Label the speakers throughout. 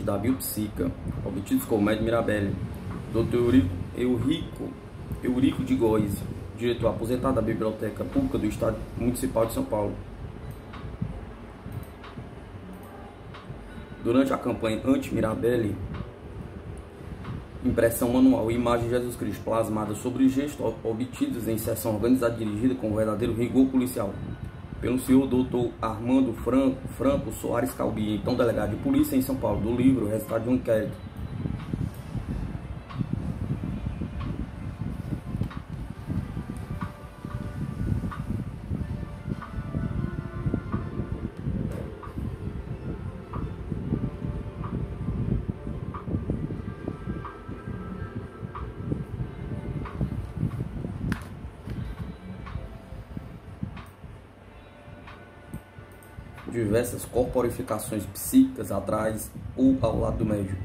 Speaker 1: Da biopsica, obtidos com o médico Mirabelli, Dr. Eurico de Góes, diretor aposentado da Biblioteca Pública do Estado Municipal de São Paulo. Durante a campanha anti-Mirabelli, impressão manual e imagem de Jesus Cristo plasmada sobre gestos obtidos em sessão organizada e dirigida com verdadeiro rigor policial pelo senhor Dr. Armando Franco Soares Calbi, então delegado de polícia em São Paulo, do livro Resultado de um Inquérito. Diversas corporificações psíquicas atrás ou ao lado do médium,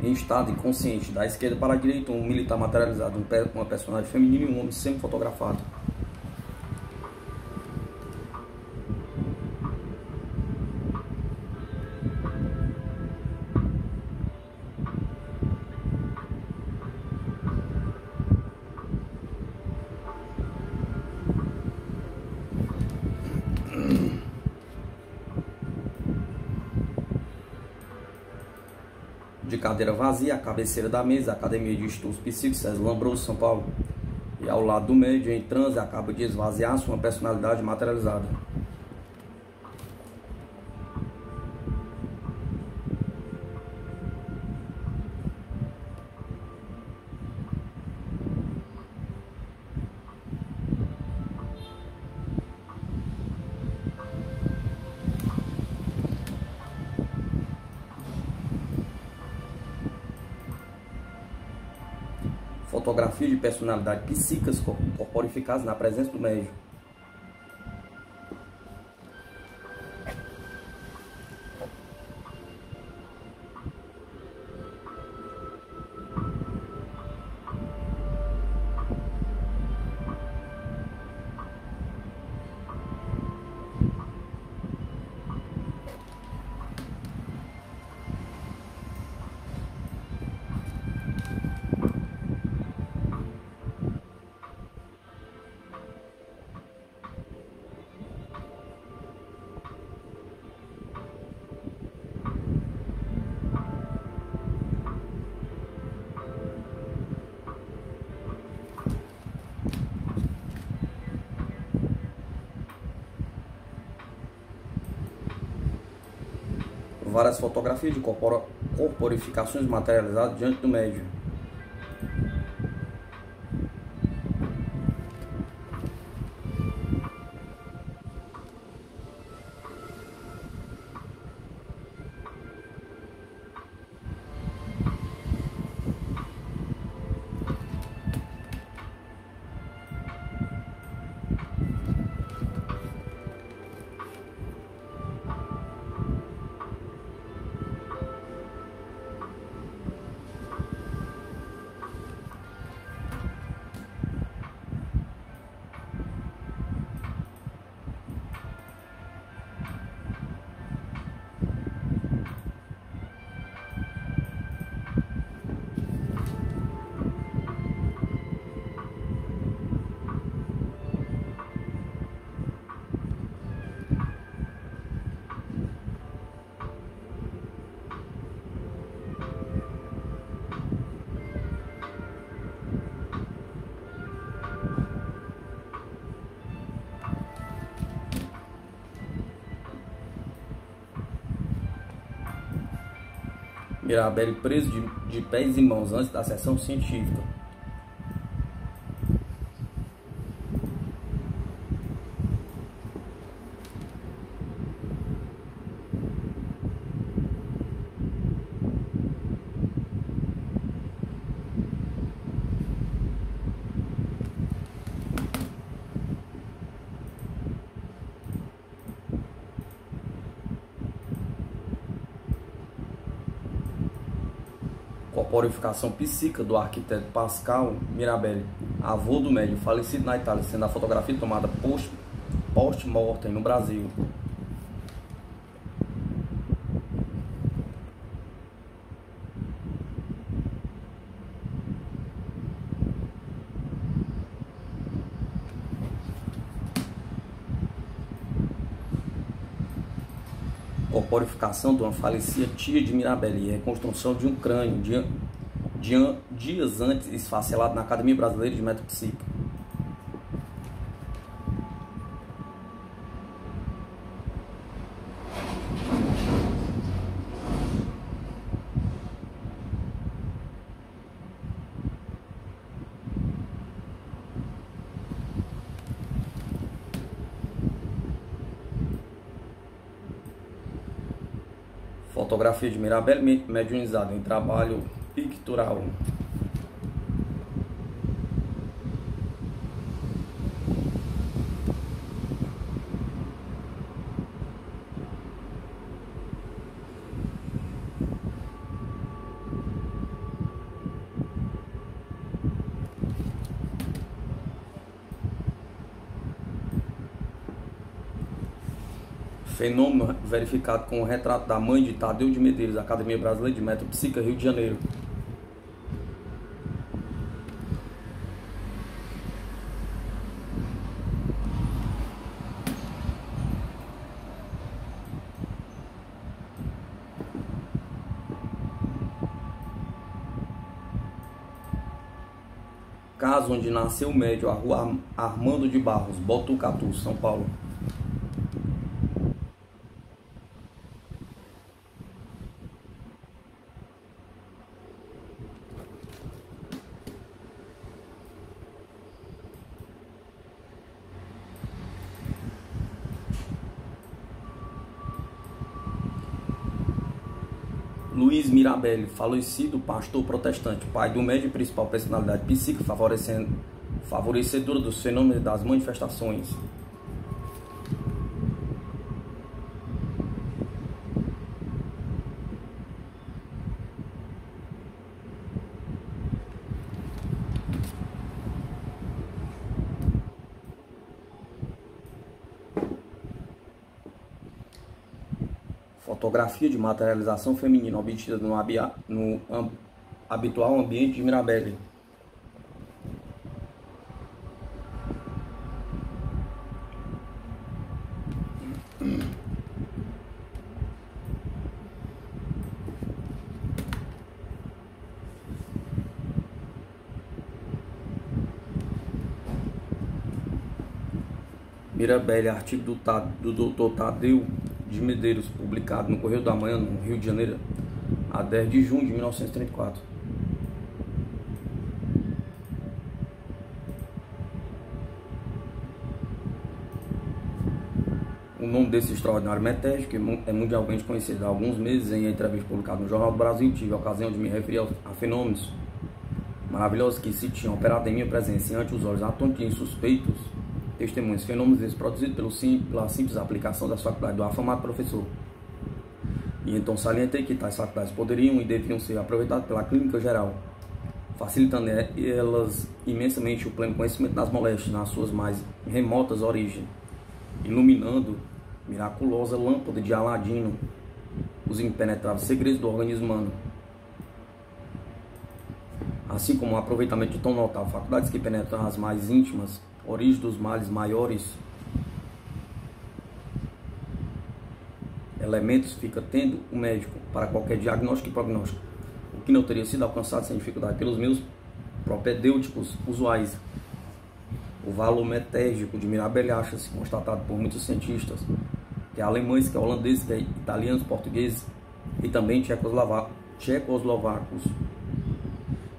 Speaker 1: em estado inconsciente, da esquerda para a direita, um militar materializado, uma personagem feminina e um homem sempre fotografado. De cadeira vazia, a cabeceira da mesa, a Academia de Estudos Psíquicos, César Lambroso, São Paulo. E ao lado do médium, em transe, acaba de esvaziar sua personalidade materializada. Fotografia de personalidades psíquicas corporificadas na presença do médium. Várias fotografias de corporificações materializadas diante do médium. Mirabelli preso de pés e mãos antes da sessão científica. Corporificação psíquica do arquiteto Pascal Mirabelli, avô do médium falecido na Itália, sendo a fotografia tomada post-mortem no Brasil. corporificação de uma falecida tia de Mirabelle e reconstrução de um crânio dias antes esfacelado na Academia Brasileira de Metapsíquica. Fotografia de Mirabelle mediunizada em trabalho pictural. Fenômeno verificado com o retrato da mãe de Tadeu de Medeiros, Academia Brasileira de Metapsíquica, Rio de Janeiro. Caso onde nasceu o médio, a rua Armando de Barros, Botucatu, São Paulo. Luiz Mirabelle, falecido pastor protestante, pai do médium e principal personalidade psíquica, favorecedora dos fenômenos das manifestações. Fotografia de materialização feminina obtida no habitual ambiente de Mirabelle. Mirabelle, artigo do Dr. Tadeu de Medeiros, publicado no Correio da Manhã, no Rio de Janeiro, a 10 de junho de 1934. O nome desse extraordinário metégico é mundialmente conhecido. Há alguns meses, em entrevista publicada no Jornal do Brasil, tive a ocasião de me referir a fenômenos maravilhosos que se tinham operado em minha presença e ante os olhos atônicos e insuspeitos testemunhos, fenômenos esses produzidos pela simples aplicação das faculdades do afamado professor. E então salientei que tais faculdades poderiam e deviam ser aproveitadas pela clínica geral, facilitando elas imensamente o pleno conhecimento das moléstias nas suas mais remotas origens, iluminando miraculosa lâmpada de Aladino os impenetráveis segredos do organismo humano, assim como o aproveitamento de tão notável faculdades que penetram as mais íntimas origem dos males maiores, elementos fica tendo o médico para qualquer diagnóstico e prognóstico, o que não teria sido alcançado sem dificuldade pelos meus propedêuticos usuais. O valor metégico de Mirabelle acha-se constatado por muitos cientistas, que é alemães, que é holandeses, que é italianos, portugueses e também tchecoslovacos,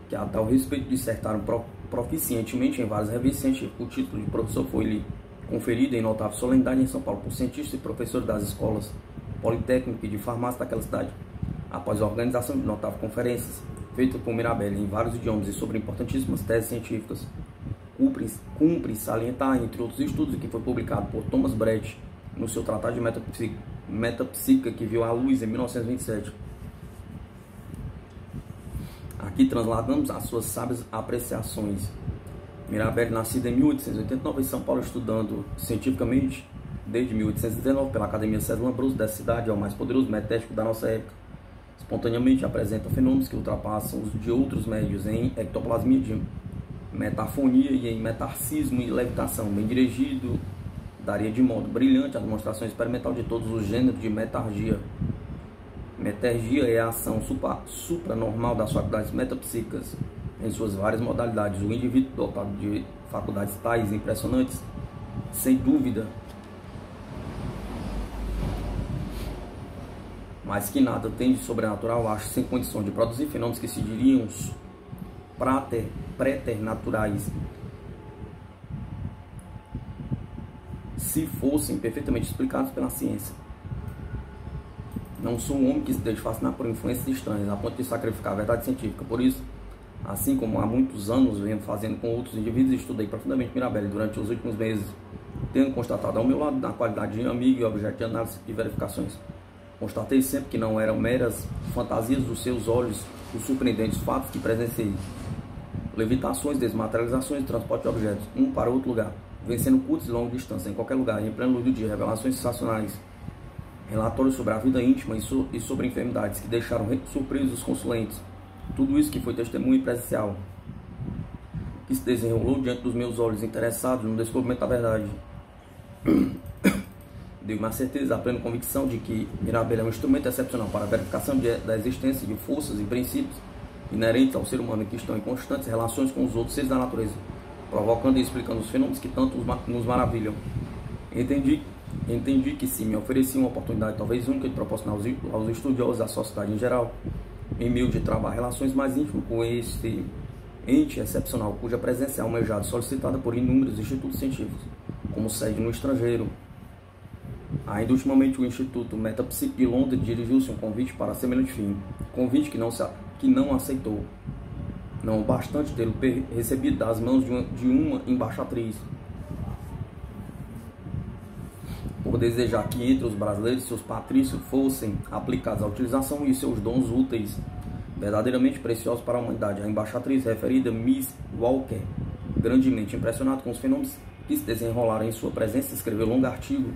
Speaker 1: que a tal respeito dissertaram proficientemente em várias revistas científicas. O título de professor foi-lhe conferido em notável solenidade em São Paulo por cientistas e professores das escolas politécnicas e de farmácia daquela cidade, após a organização de notáveis conferências feitas por Mirabelle em vários idiomas e sobre importantíssimas teses científicas. Cumpre salientar, entre outros estudos, que foi publicado por Thomas Brett no seu Tratado de Metapsíquica, que viu a luz em 1927. Aqui transladamos as suas sábias apreciações. Mirabelle, nascida em 1889 em São Paulo, estudando cientificamente desde 1819 pela Academia César Lombroso dessa cidade, é o mais poderoso metéstico da nossa época. Espontaneamente apresenta fenômenos que ultrapassam os de outros médios em ectoplasmia de metafonia e em metarcismo e levitação. Bem dirigido, daria de modo brilhante a demonstração experimental de todos os gêneros de metargia. Metergia é a ação supranormal das faculdades metapsíquicas em suas várias modalidades. O indivíduo dotado de faculdades tais impressionantes, sem dúvida, mas que nada tem de sobrenatural, acho sem condições de produzir fenômenos que se diriam preternaturais se fossem perfeitamente explicados pela ciência. Não sou um homem que se deixe fascinar por influências estranhas, a ponto de sacrificar a verdade científica. Por isso, assim como há muitos anos venho fazendo com outros indivíduos, estudei profundamente Mirabelli durante os últimos meses, tendo constatado ao meu lado, na qualidade de amigo e objeto de análise e verificações. Constatei sempre que não eram meras fantasias dos seus olhos os surpreendentes fatos que presenciei. Levitações, desmaterializações e transporte de objetos, um para outro lugar, vencendo curtas e longas distâncias, em qualquer lugar, em pleno luz do dia, revelações sensacionais, relatórios sobre a vida íntima e sobre enfermidades que deixaram surpresos os consulentes. Tudo isso que foi testemunho presencial, que se desenrolou diante dos meus olhos interessados no descobrimento da verdade. Deu-me a certeza, a plena convicção de que Mirabelli é um instrumento excepcional para a verificação da existência de forças e princípios inerentes ao ser humano que estão em constantes relações com os outros seres da natureza, provocando e explicando os fenômenos que tanto nos maravilham. Entendi que se me oferecia uma oportunidade talvez única de proporcionar aos estudiosos da sociedade em geral, em meio de travar relações mais íntimas com este ente excepcional, cuja presença é almejada e solicitada por inúmeros institutos científicos, como sede no estrangeiro. Ainda ultimamente o Instituto Metapsíquico de Londres dirigiu-se um convite para semelhante fim, convite que não aceitou, não bastante tê-lo recebido das mãos de uma embaixatriz, por desejar que entre os brasileiros seus patrícios fossem aplicados à utilização e seus dons úteis, verdadeiramente preciosos para a humanidade. A embaixatriz referida, Miss Walker, grandemente impressionada com os fenômenos que se desenrolaram em sua presença, escreveu um longo artigo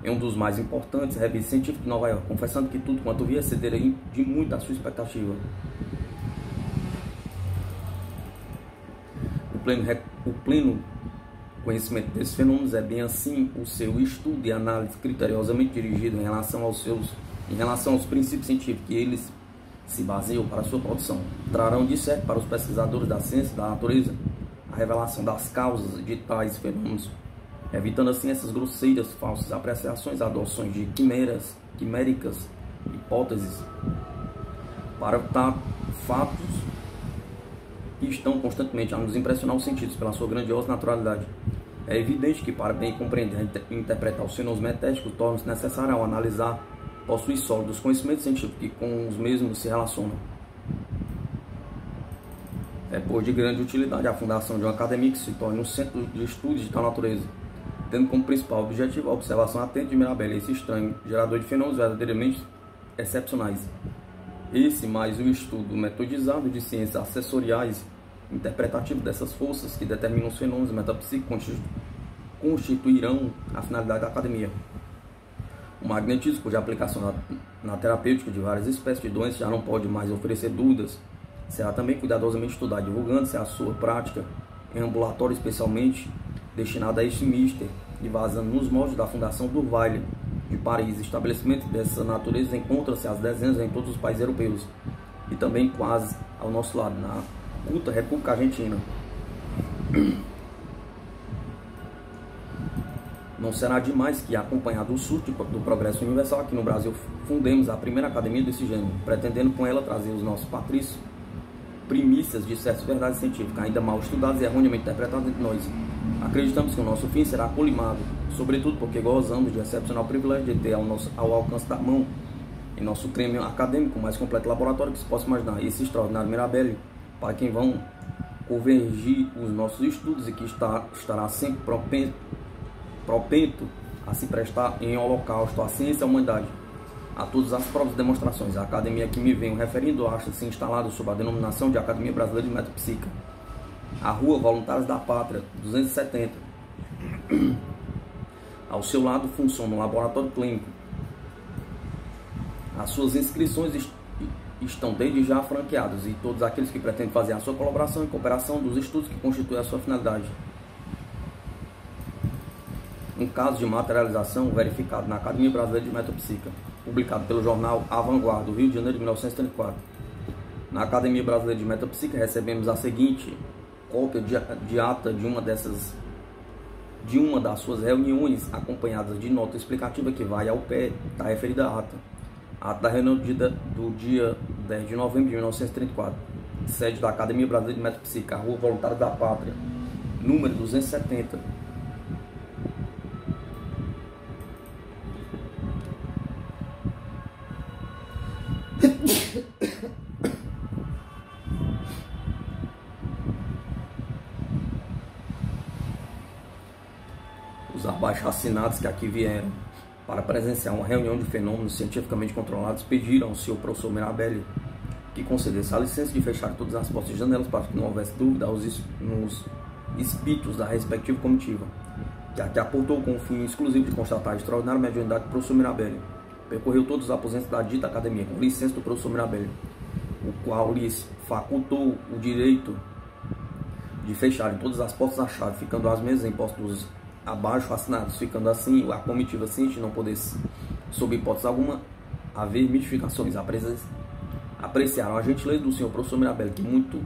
Speaker 1: em um dos mais importantes revistas científicas de Nova York, confessando que tudo quanto via excedera de muito a sua expectativa. O pleno conhecimento desses fenômenos é bem assim o seu estudo e análise criteriosamente dirigido em relação aos princípios científicos que eles se baseiam para a sua produção. Trarão de certo para os pesquisadores da ciência da natureza a revelação das causas de tais fenômenos, evitando assim essas grosseiras, falsas apreciações, adoções de quiméricas hipóteses para fatos que estão constantemente a nos impressionar os sentidos pela sua grandiosa naturalidade. É evidente que, para bem compreender e interpretar os fenômenos metéticos, torna-se necessário, ao analisar, possuir sólidos conhecimentos científicos que com os mesmos se relacionam. É, pois, de grande utilidade a fundação de uma academia que se torne um centro de estudos de tal natureza, tendo como principal objetivo a observação atenta de Mirabelli, esse estranho gerador de fenômenos verdadeiramente excepcionais. Esse, mais o estudo metodizado de ciências acessoriais interpretativas dessas forças que determinam os fenômenos metapsíquicos, constituirão a finalidade da academia. O magnetismo, cuja aplicação na terapêutica de várias espécies de doenças já não pode mais oferecer dúvidas, será também cuidadosamente estudado, divulgando-se a sua prática em ambulatório especialmente destinado a este mister e vazando nos moldes da Fundação Durvaille de Paris. Estabelecimento dessa natureza encontra-se às dezenas em todos os países europeus e também quase ao nosso lado, na culta República Argentina. Não será demais que, acompanhado do surto do progresso universal, aqui no Brasil fundemos a primeira academia desse gênero, pretendendo com ela trazer os nossos patrícios primícias de certas verdades científicas, ainda mal estudadas e erroneamente interpretadas entre nós. Acreditamos que o nosso fim será colimado, sobretudo porque gozamos de excepcional privilégio de ter ao alcance da mão, em nosso grêmio acadêmico, o mais completo laboratório que se possa imaginar, esse extraordinário Mirabelli, para quem vão convergir os nossos estudos e que estará sempre propento a se prestar em holocausto à ciência e à humanidade, a todas as provas e demonstrações. A academia que me venho referindo acha-se instalada sob a denominação de Academia Brasileira de Metapsíquica, a Rua Voluntários da Pátria, 270. Ao seu lado funciona um laboratório clínico. As suas inscrições estão desde já franqueadas e todos aqueles que pretendem fazer a sua colaboração e cooperação dos estudos que constituem a sua finalidade. Um caso de materialização verificado na Academia Brasileira de Metapsíquica. publicado pelo jornal A Vanguarda, Rio de Janeiro de 1934. Na Academia Brasileira de Metapsíquica recebemos a seguinte cópia de ata de uma das suas reuniões, acompanhadas de nota explicativa que vai ao pé da referida ata. A ata da reunião do dia 10 de novembro de 1934, sede da Academia Brasileira de Metapsíquica, Rua Voluntários da Pátria, número 270. Os abaixo-assinados que aqui vieram para presenciar uma reunião de fenômenos cientificamente controlados pediram ao senhor professor Mirabelli que concedesse a licença de fechar todas as portas e janelas para que não houvesse dúvida nos espíritos da respectiva comitiva, que aqui aportou com o fim exclusivo de constatar a extraordinária mediunidade do professor Mirabelli. Percorreu todos os aposentos da dita academia com licença do professor Mirabelli, o qual lhes facultou o direito de fecharem todas as portas à chave, ficando as mesas em posse dos abaixo assinados, ficando assim a comitiva ciente de não poder, sob hipótese alguma, haver mitificações. Apreciaram a gentileza do senhor professor Mirabelli, que muito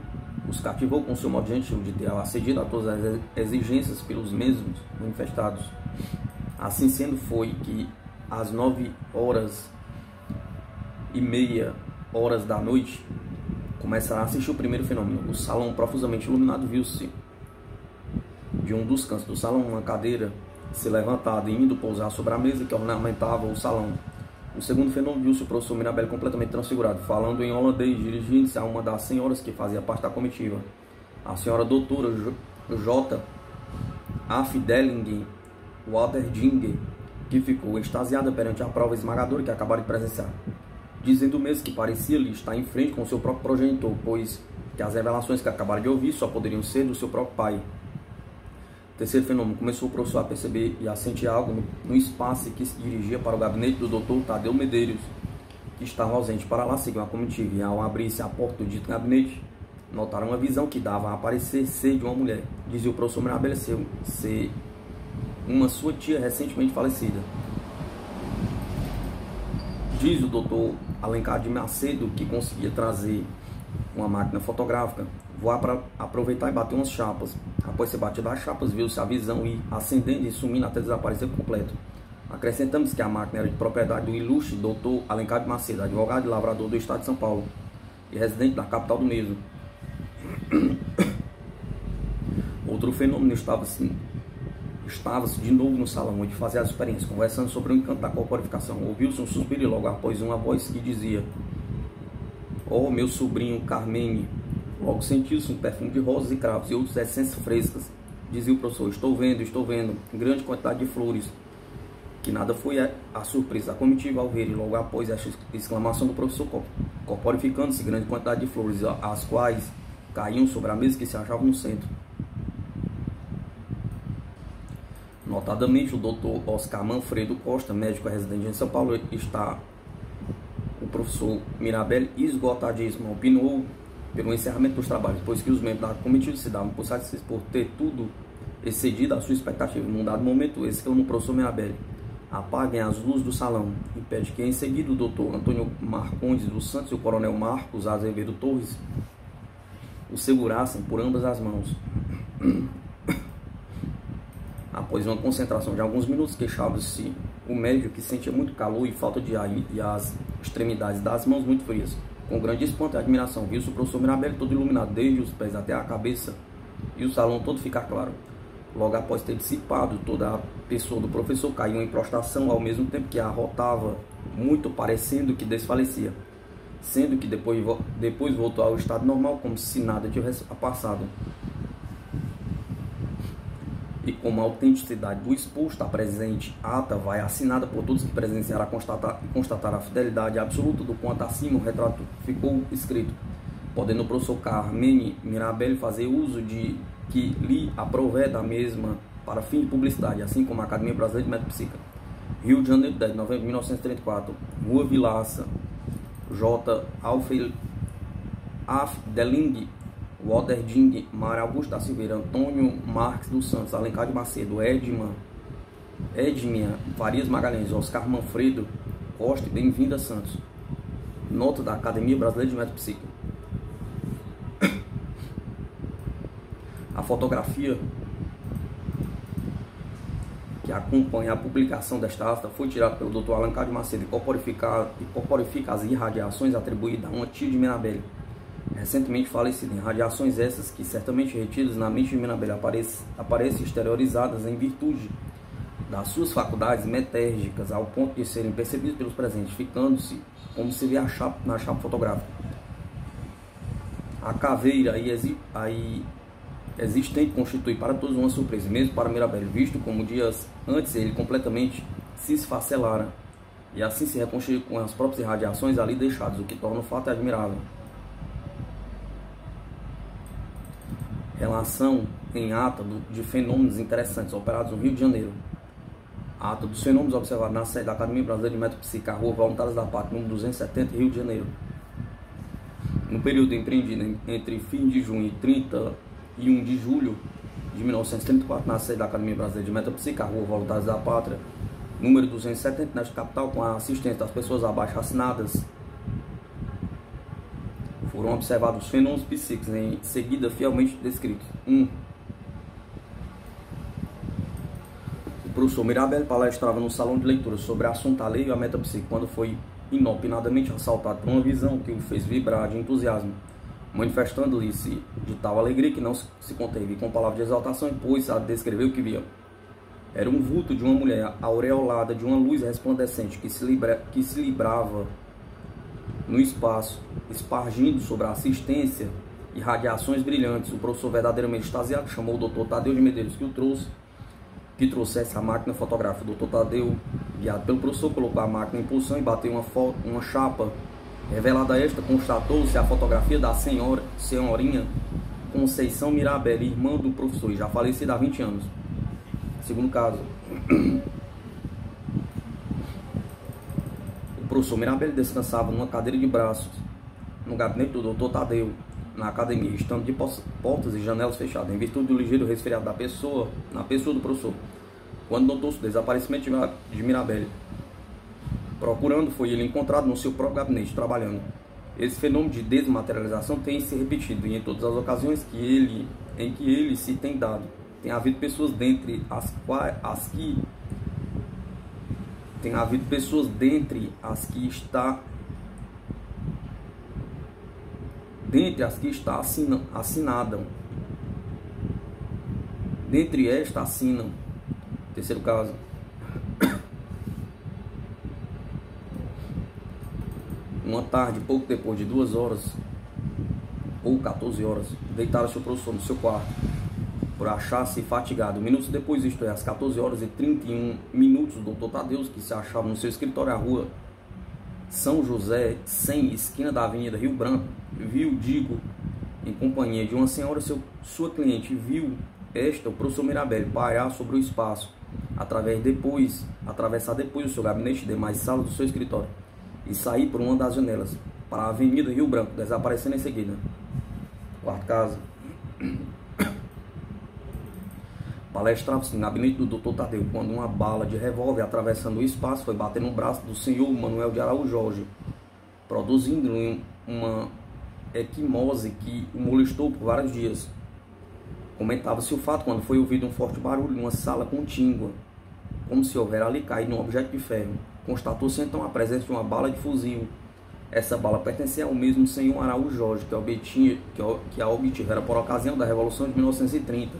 Speaker 1: os cativou com seu modo gentil de ter acedido a todas as exigências pelos mesmos manifestados. Assim sendo, foi que às 9h30 da noite começará a assistir o primeiro fenômeno. O salão profusamente iluminado viu-se de um dos cantos do salão uma cadeira se levantada e indo pousar sobre a mesa que ornamentava o salão. O segundo fenômeno viu-se o professor Mirabelli completamente transfigurado, falando em holandês, dirigindo-se a uma das senhoras que fazia parte da comitiva, a senhora doutora J. Afdelingen Waterdingen, que ficou extasiada perante a prova esmagadora que acabaram de presenciar, dizendo mesmo que parecia-lhe estar em frente com seu próprio progenitor, pois que as revelações que acabaram de ouvir só poderiam ser do seu próprio pai. Terceiro fenômeno, começou o professor a perceber e a sentir algo no espaço que se dirigia para o gabinete do Dr. Tadeu Medeiros, que estava ausente. Para lá seguiu a comitiva, e ao abrir-se a porta do dito gabinete, notaram uma visão que dava a aparecer ser de uma mulher. Dizia o professor Mirabelli ser uma sua tia recentemente falecida. Diz o doutor Alencar de Macedo que conseguia trazer uma máquina fotográfica. Vou aproveitar e bater umas chapas. Após ser batida as chapas, viu-se a visão ir ascendendo e sumindo até desaparecer por completo. Acrescentamos que a máquina era de propriedade do ilustre Dr. Alencar de Macedo, advogado e lavrador do estado de São Paulo e residente da capital do mesmo. Outro fenômeno estava-se de novo no salão, onde fazia as experiências, conversando sobre o encanto da corporificação. Ouviu-se um suspiro e logo após uma voz que dizia: "Oh, meu sobrinho Carmene." Logo sentiu-se um perfume de rosas e cravos e outras essências frescas. Dizia o professor: estou vendo, grande quantidade de flores. Que nada foi a surpresa da comitiva ao ver, e logo após esta exclamação do professor, corporificando-se grande quantidade de flores, as quais caíam sobre a mesa que se achava no centro. Notadamente, o Dr. Oscar Manfredo Costa, médico residente em São Paulo, está o professor Mirabelli esgotadíssimo, opinou pelo encerramento dos trabalhos, pois que os membros da comitiva se davam por satisfeitos por ter tudo excedido a sua expectativa. Num dado momento, exclama o professor Mirabelli: apaguem as luzes do salão, e pede que em seguida o doutor Antônio Marcondes dos Santos e o coronel Marcos Azevedo Torres o segurassem por ambas as mãos. Após uma concentração de alguns minutos, queixava-se o médico que sentia muito calor e falta de ar e as extremidades das mãos muito frias. Com grande espanto e admiração, viu-se o professor Mirabelli todo iluminado, desde os pés até a cabeça, e o salão todo ficar claro. Logo após ter dissipado, toda a pessoa do professor caiu em prostração, ao mesmo tempo que arrotava muito, parecendo que desfalecia, sendo que depois voltou ao estado normal, como se nada tivesse passado. E como a autenticidade do exposto, a presente ata vai assinada por todos que presenciaram e constatar a fidelidade absoluta do quanto acima o retrato ficou escrito, podendo o professor Carmene Mirabelli fazer uso de que lhe aprouver da mesma para fim de publicidade, assim como a Academia Brasileira de Metapsíquica. Rio de Janeiro, 10 de novembro de 1934, Rua Vilaça, J. Afdeling Waterding, Mário Augusto da Silveira, Antônio Marques dos Santos, Alencar de Macedo, Edmia Farias Magalhães, Oscar Manfredo Costa e Bem-vinda Santos. Nota da Academia Brasileira de Metapsíquica. A fotografia que acompanha a publicação desta ata foi tirada pelo Dr. Alencar de Macedo e corporifica as irradiações atribuídas a uma tia de Mirabelli, recentemente falecida. Irradiações essas que, certamente retidas na mente de Mirabelli, aparecem exteriorizadas em virtude das suas faculdades metérgicas, ao ponto de serem percebidas pelos presentes, ficando-se como se vê na chapa fotográfica. A caveira aí existente constitui para todos uma surpresa, mesmo para Mirabelli, visto como dias antes ele completamente se esfacelara e assim se reconstruiu com as próprias irradiações ali deixadas, o que torna o fato admirável. Relação em ata de fenômenos interessantes operados no Rio de Janeiro. A ata dos fenômenos observados na sede da Academia Brasileira de Metapsíquica, Rua Voluntários da Pátria, número 270, Rio de Janeiro. No período empreendido entre fim de junho e 31 de julho de 1934, na sede da Academia Brasileira de Metapsíquica, Rua Voluntários da Pátria, número 270, nesta capital, com a assistência das pessoas abaixo assinadas, foram observados os fenômenos psíquicos, em seguida fielmente descritos. 1. O professor Mirabelli palestrava no salão de leitura sobre assunto alheio à metapsíquica, quando foi inopinadamente assaltado por uma visão que o fez vibrar de entusiasmo, manifestando-lhe-se de tal alegria que não se conteve, e com palavras de exaltação pôs a descrever o que via. Era um vulto de uma mulher aureolada de uma luz resplandecente que se librava no espaço, espargindo sobre a assistência e radiações brilhantes. O professor, verdadeiramente extasiado, chamou o Dr. Tadeu de Medeiros, que trouxesse a máquina fotográfica. O Dr. Tadeu, guiado pelo professor, colocou a máquina em posição e bateu uma chapa. Revelada esta, constatou-se a fotografia da senhorinha Conceição Mirabelli, irmã do professor, e já falecida há 20 anos. Segundo caso, o professor Mirabelli descansava numa cadeira de braços no gabinete do Dr. Tadeu, na academia, estando de portas e janelas fechadas, em virtude do ligeiro resfriado na pessoa do professor, quando notou-se o desaparecimento de Mirabelli. Procurando, foi ele encontrado no seu próprio gabinete, trabalhando. Esse fenômeno de desmaterialização tem se repetido, e em todas as ocasiões em que ele se tem dado, tem havido pessoas dentre as que assinam. Dentre esta assinam. Terceiro caso. Uma tarde, pouco depois de 2 horas ou 14 horas, deitara-se o professor no seu quarto, por achar-se fatigado. Minutos depois, isto é, às 14 horas e 31 minutos, o Dr. Tadeu, que se achava no seu escritório à rua São José, 100, esquina da Avenida Rio Branco, viu, em companhia de uma senhora, sua cliente, viu o professor Mirabelli pairar sobre o espaço, atravessar depois o seu gabinete e demais salas do seu escritório, e sair por uma das janelas para a Avenida Rio Branco, desaparecendo em seguida. Quarto caso. Palestrava-se no gabinete do Dr. Tadeu, quando uma bala de revólver, atravessando o espaço, foi bater no braço do senhor Manuel de Araújo Jorge, produzindo-lhe uma equimose que o molestou por vários dias. Comentava-se o fato quando foi ouvido um forte barulho numa sala contígua, como se houvera ali caído um objeto de ferro. Constatou-se então a presença de uma bala de fuzil. Essa bala pertencia ao mesmo senhor Araújo Jorge, que a obtivera por ocasião da Revolução de 1930,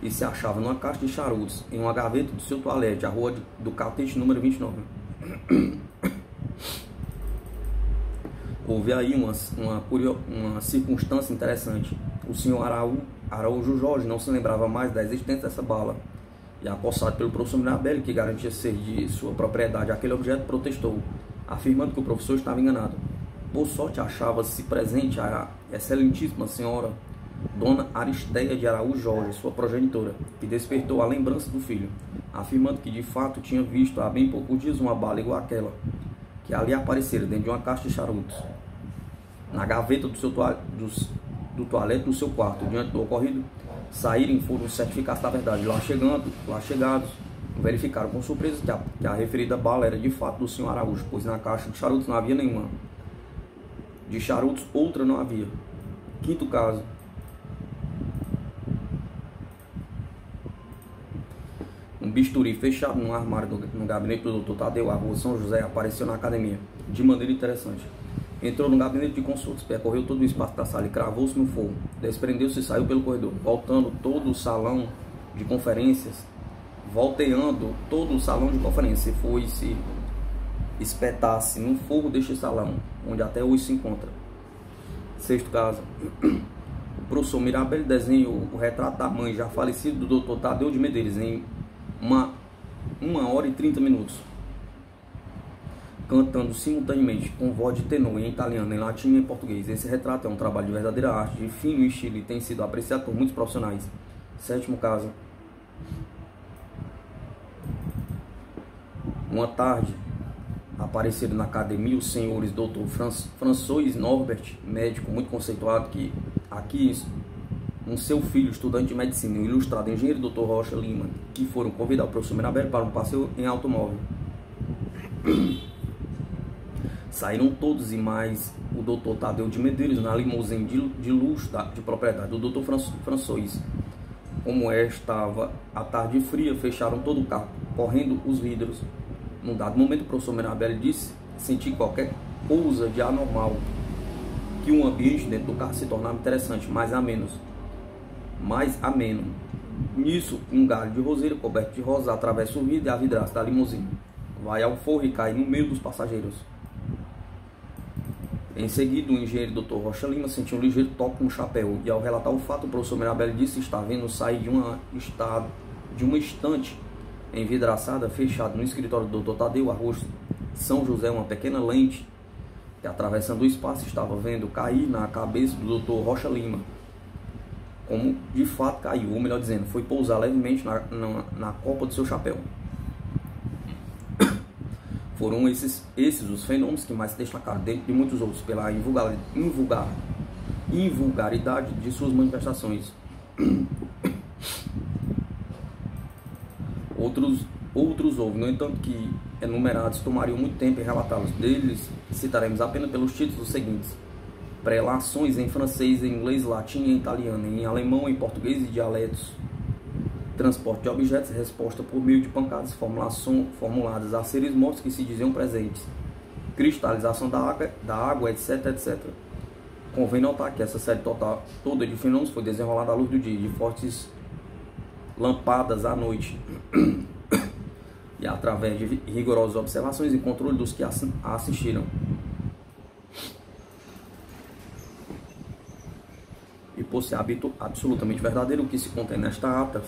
Speaker 1: e se achava numa caixa de charutos, em uma gaveta do seu toalete, a rua do Catete, número 29. Houve aí uma circunstância interessante. O senhor Araújo Jorge não se lembrava mais da existência dessa bala, e acossado pelo professor Mirabelli, que garantia ser de sua propriedade aquele objeto, protestou, afirmando que o professor estava enganado. Por sorte, achava-se presente a excelentíssima senhora Dona Aristeia de Araújo Jorge, sua progenitora, que despertou a lembrança do filho, afirmando que de fato tinha visto há bem poucos dias uma bala igual àquela, que ali aparecera dentro de uma caixa de charutos, na gaveta do toalete do seu quarto. Diante do ocorrido, saíram e foram certificar da verdade. Lá chegados, verificaram com surpresa que a referida bala era de fato do senhor Araújo, pois na caixa de charutos não havia nenhuma. De charutos, outra não havia. Quinto caso. Um bisturi fechado num armário no gabinete do Dr. Tadeu, a rua São José, apareceu na academia, de maneira interessante. Entrou no gabinete de consultas, percorreu todo o espaço da sala e cravou-se no fogo. Desprendeu-se e saiu pelo corredor, volteando todo o salão de conferências, e foi se espetar-se no fogo deste salão, onde até hoje se encontra. Sexto caso. O professor Mirabelli desenhou o retrato da mãe já falecida do Dr. Tadeu de Medeiros em 1 hora e 30 minutos, cantando simultaneamente com voz de tenor em italiano, em latim e em português. Esse retrato é um trabalho de verdadeira arte, de fino estilo, e tem sido apreciado por muitos profissionais. Sétimo caso. Uma tarde, apareceram na academia os senhores Dr. François Norbert, médico muito conceituado, que aqui um seu filho, estudante de medicina, e o ilustrado engenheiro Dr. Rocha Lima, que foram convidar o professor Mirabelli para um passeio em automóvel. Saíram todos e mais o Dr. Tadeu de Medeiros na limusine de luxo de propriedade do Dr. François. Como estava a tarde fria, fecharam todo o carro, correndo os vidros. Num dado momento, o professor Mirabelli disse sentir qualquer coisa de anormal, que um ambiente dentro do carro se tornava interessante, mais ameno. Nisso, um galho de roseira coberto de rosa atravessa o vidro e a vidraça da limusine. Vai ao forro e cai no meio dos passageiros. Em seguida, o engenheiro Dr. Rocha Lima sentiu um ligeiro toque no chapéu e, ao relatar o fato, o professor Mirabelli disse estar vendo sair de uma estante envidraçada fechada no escritório do Dr. Tadeu, a rua São José, uma pequena lente que, atravessando o espaço, estava vendo cair na cabeça do Dr. Rocha Lima. Como de fato caiu, ou melhor dizendo, foi pousar levemente na copa do seu chapéu. Foram esses os fenômenos que mais se destacaram, dentre de muitos outros, pela invulgaridade de suas manifestações. Outros houve, no entanto, que enumerados tomariam muito tempo em relatá-los. Deles citaremos apenas pelos títulos seguintes: prelações em francês, em inglês, latim e italiano, em alemão, em português e dialetos, transporte de objetos, resposta por meio de pancadas formuladas a seres mortos que se diziam presentes, cristalização da água, etc, etc. Convém notar que essa série toda de fenômenos foi desenrolada à luz do dia, de fortes lampadas à noite, e através de rigorosas observações e controle dos que a assistiram. E por ser absolutamente verdadeiro o que se contém nesta ata,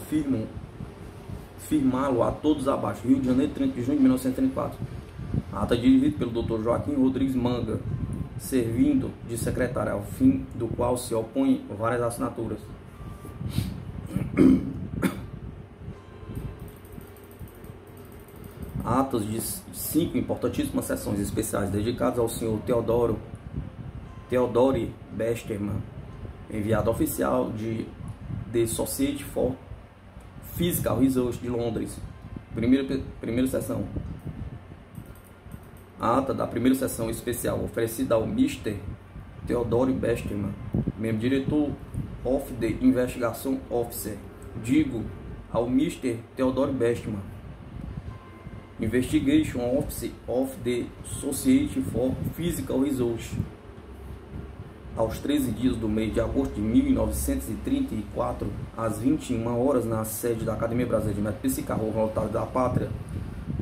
Speaker 1: firmá-lo a todos abaixo. Rio de Janeiro, 30 de junho de 1934. A ata dirigida pelo Dr. Joaquim Rodrigues Manga, servindo de secretário, ao fim do qual se opõem várias assinaturas. Atas de 5 importantíssimas sessões especiais dedicadas ao senhor Theodore Besterman, enviado oficial de The Society for Physical Research de Londres. Primeira sessão. A ata da primeira sessão especial oferecida ao Mr. Theodore Besterman, membro diretor of the Investigation Officer. Digo ao Mr. Theodore Besterman, Investigation Office of the Society for Physical Research, aos 13 dias do mês de agosto de 1934, às 21 horas, na sede da Academia Brasileira de Metafísica, Rua Voluntário da Pátria,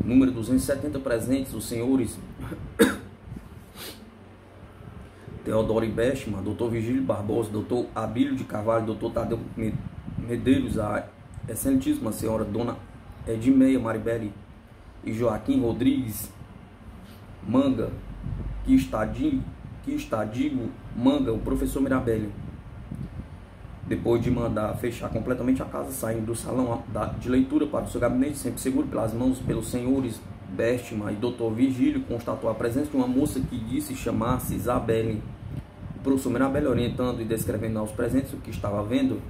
Speaker 1: número 270, presentes os senhores Theodore Besterman, Dr. Vigílio Barbosa, Dr. Abílio de Carvalho, Dr. Tadeu Medeiros, a excelentíssima senhora Dona Edmeia Maribeli e Joaquim Rodrigues Manga, que está digo Manga, o professor Mirabelli. Depois de mandar fechar completamente a casa, saindo do salão de leitura para o seu gabinete, sempre seguro pelas mãos pelos senhores Besterman e Dr. Vigílio, constatou a presença de uma moça que disse chamar-se Isabelle. O professor Mirabelli, orientando e descrevendo aos presentes o que estava vendo,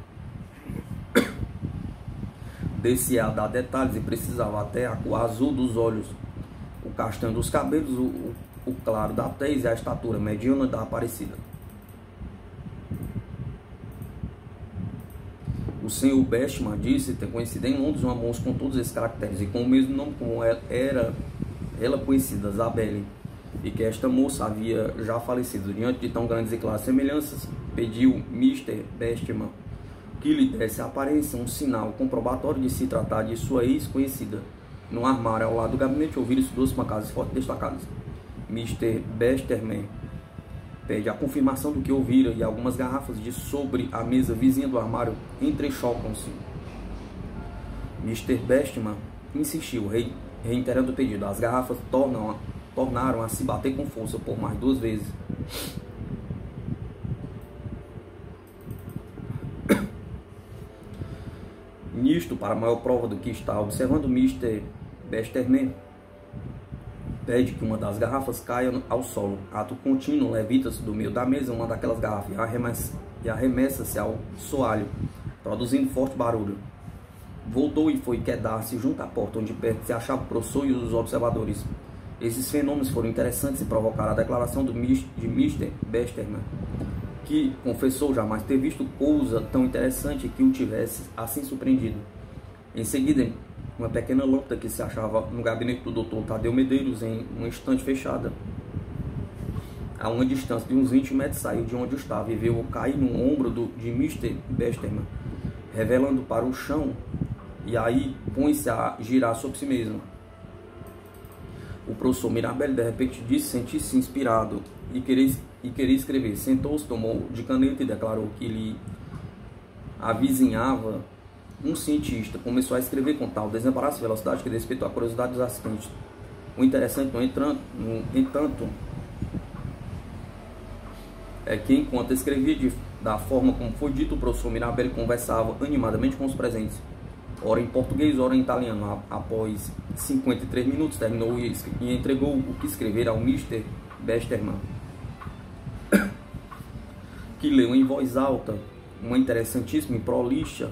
Speaker 1: descia a dar detalhes e precisava até a cor azul dos olhos, o castanho dos cabelos, o claro da tez e a estatura mediana da Aparecida. O senhor Bestman disse ter conhecido em Londres uma moça com todos esses caracteres e com o mesmo nome como era ela conhecida, Zabelle, e que esta moça havia já falecido. Diante de tão grandes e claras semelhanças, pediu Mr. Bestman que lhe desse a aparência um sinal comprobatório de se tratar de sua ex-conhecida. No armário ao lado do gabinete ouviram-se duas pancadas fortes destacadas. Mr. Bestman pede a confirmação do que ouvira e algumas garrafas de sobre a mesa vizinha do armário entrechocam-se. Mr. Bestman insistiu, reiterando o pedido. As garrafas tornaram a se bater com força por mais 2 vezes. Nisto, para maior prova do que está observando, Mr. Bestman pede que uma das garrafas caia ao solo. Ato contínuo, levita-se do meio da mesa uma daquelas garrafas e arremessa-se ao soalho, produzindo forte barulho. Voltou e foi quedar-se junto à porta, onde perto se achava o professor e os observadores. Esses fenômenos foram interessantes e provocaram a declaração de Mr. Bestman, que confessou jamais ter visto coisa tão interessante que o tivesse assim surpreendido. Em seguida, uma pequena lâmpada que se achava no gabinete do Dr. Tadeu Medeiros, em uma estante fechada, a uma distância de uns 20 metros, saiu de onde estava e veio cair no ombro de Mr. Bestman, revelando para o chão, e aí põe-se a girar sobre si mesmo. O professor Mirabelle de repente disse sentir-se inspirado e querer escrever. Sentou-se, tomou de caneta e declarou que lhe avizinhava um cientista. Começou a escrever com tal desembaraço e velocidade que despertou a curiosidade dos assistentes. O interessante, no entanto, é que enquanto escrevia da forma como foi dito, o professor Mirabelle conversava animadamente com os presentes, ora em português, ora em italiano. Após 53 minutos, terminou e entregou o que escrevera ao Mr. Bestman, que leu em voz alta uma interessantíssima e prolixa